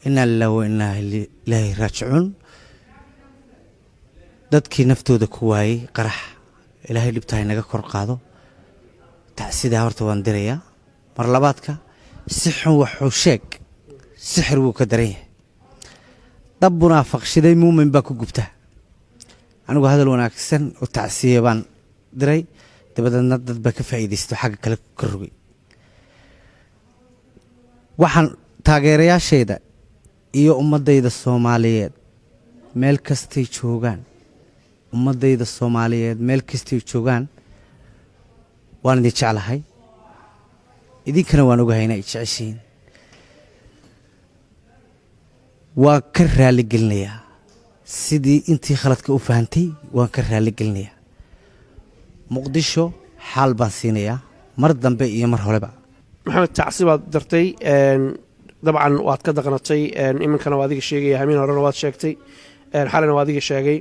إن الله وإنا إليه راجعون dadkii naftooda ku waayay qarax ilaahay dhibtahay naga kor qaado taasida horta waan direeyaa mar labaadka si xun wuxuu sheeg sixir wuu ka daran yahay dab munaafaqshiday muumin baa ku gubta anigu hadal wanaagsan oo taasiye baan diray dabadna dad ba ka faa'iideysto xagga kale ka rogay waxaan taageerayaashayda iyo ummadayda Soomaaliyeed meel kastay joogaan ummadayda Soomaaliyeed meel kastay joogaan waan idin jeclahay idinkana waan ogahay inay jeceshiin waan ka raali gelinayaa sidii intii khaladka u fahantay waan ka raali gelinayaa muqdisho xaal baan siinayaa mar dambe iyo mar horeba maxamed tacsibaad dartay dabcan waad ka daqnatay iminkana waa adiga sheegaya hamiin horena waad sheegtay xalina waa adiga sheegay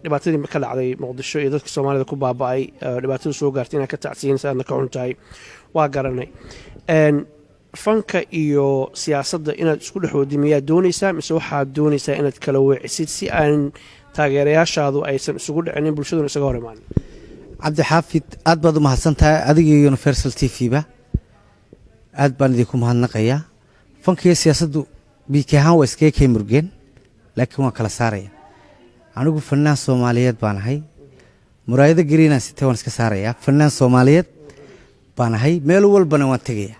dhibaatadii ka dhacday muqdisho iyo dadka Soomaalida ku baaba'ay dhibaatada soo gaartay inaad ka tacsiinaysa aadna ka xuntahay waa garanay fanka iyo siyaasadda inaad isku dhexwadi miyaad doonaysaa mise waxaad doonaysaa inaad kala weecisid si aan taageerayaashaadu aysan isugu dhicinin bulshaduna isaga hor imaan cabdi xaafid aad baad u mahadsantahay adiga iyo Universal TV ba aad baan idinku mahadnaqayaa fanka iyo siyaasaddu biikahan waa iska kay murgeen laakiin waan kala saaraya anigu fanaan Soomaaliyeed baan ahay muraayada gariina sitay waan iska saaraya fanaan Soomaaliyeed baan ahay meel walbana waan tagayaa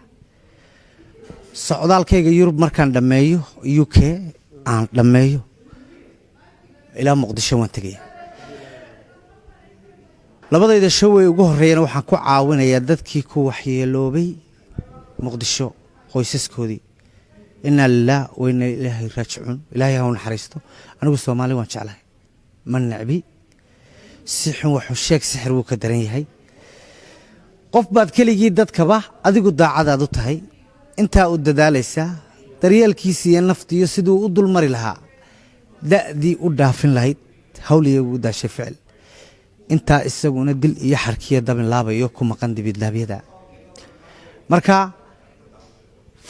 socdaalkayga Yurub markaan dhameeyo UK aan dhameeyo ilaa Muqdisho waan tagayaa labadayda showay ugu horeeyana waxaan ku caawinayaa dadkii ku waxyeeloobay Muqdisho qoysaskoodii inna lillahi wa inna ilayhi raaji'uun ilaahay ha u naxariisto anigu Soomaali waan jeclahay man nacbi si xun wuxuu sheeg sixir wuu ka daran yahay qof baad keligii dadkaba adigu daacadaad u tahay inta u dadaalaysa daryeelkiisa iyo naftiyo sidoo u dulmari lahaa da'dii u dhaafin lahayd hawliyeegu daashay ficil inta isaguna dil iyo xarkiya dabin laabayo ku maqan dibid laabiyada marka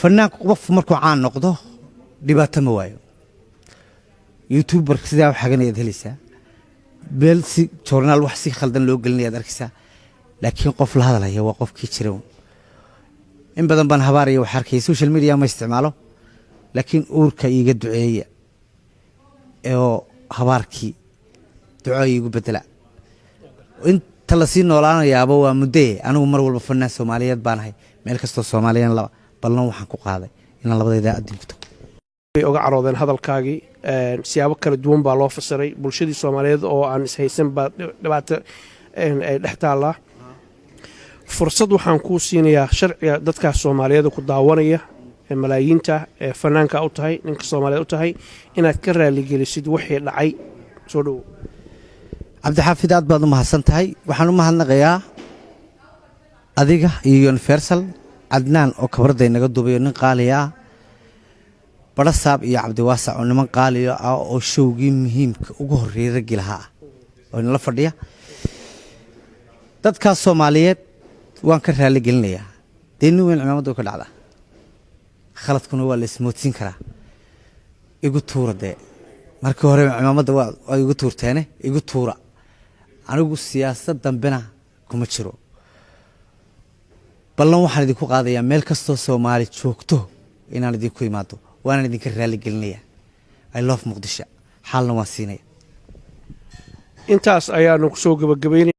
fanaanku qof markuu caan noqdo dhibaato ma waayo youtuber sida wax xaganayad helaysaa beel si journal wax si khaldan loo gelinayaad arkaysaa laakiin qof la hadalaya waa qofkii jiray in badan baan habaariyo wax arkay social media ma isticmaalo laakiin uurka iiga duceeya oo habaarkii duco iigu bedela inta la sii noolaanayaaba waa muddo anigu mar walba fanaan Soomaaliyeed baan ahay meel kasto Soomaaliyan laba ballan waxaan ku qaaday inaan labadayda adinto way uga caroodeen hadalkaagii siyaabo kala duwan baa loo fasiray bulshadii Soomaaliyeed oo aan is haysan ba dhibaato ay dhaxtaala fursad waxaan ku siinayaa sharciga dadka Soomaaliyeed ku daawanaya malaayiinta fanaanka u tahay ninka Soomaaliyeed u tahay inaad ka raali gelisid wixii dhacay soo dhow cabdi xaafid aad baad u mahadsantahay waxaan u mahadnaqayaa adiga iyo Universal عدنان أو كبرده نقدو بيو نقاليا برصاب يا عبد الواسع ونمان قاليا أو شوقي مهم وجهر رجلها ونلفرديا تذكر الصوماليات وانكرها لجلنيا دينو من عمامة كل عدا خلط كانوا ولا اسمه كرا يقول تورة ده مركو هرم عمامة دوا يقول تور تاني يقول تورة أنا أقول السياسة دمبنا كمتشرو ballan waxaan idinku qaadayaa meel kasto Soomaali joogto inaan idinku imaado waan idinka raali gelinayaa I love Muqdisho xalna waan siinay intaas ayaanu ku soo gabagabeynay